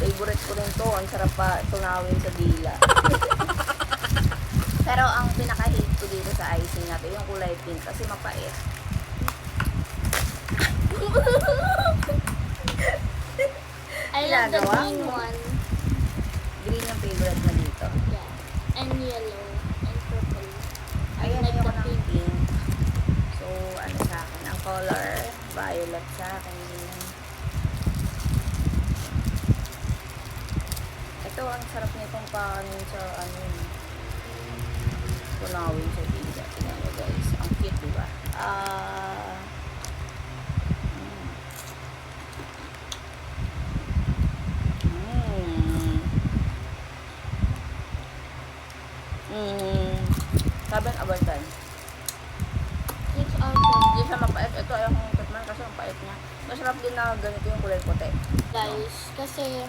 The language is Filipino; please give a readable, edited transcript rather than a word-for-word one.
Favorite ko rin to. Ang sarap pa tunawin sa dila. Pero ang pinaka-hate ko dito sa icing natin, yung kulay pink kasi mapait. I love the Ginagawa green mo. one. Green yung favorite mo dito. Yeah. And yellow. And purple. Ayan, like ayoko the ng pink. pink. So, ano sa akin? Ang color, violet sa akin. Ito, ang sarap nitong kanin sa ano yun. Tunawin sa dila. Tingnan nyo guys. Ang cute, diba? Sabi ang abaltan. It's also, Hindi siya mapait. Ito ayaw kong tikman kasi ang pait niya. Masarap din na ganito yung kulay puti. guys, kasi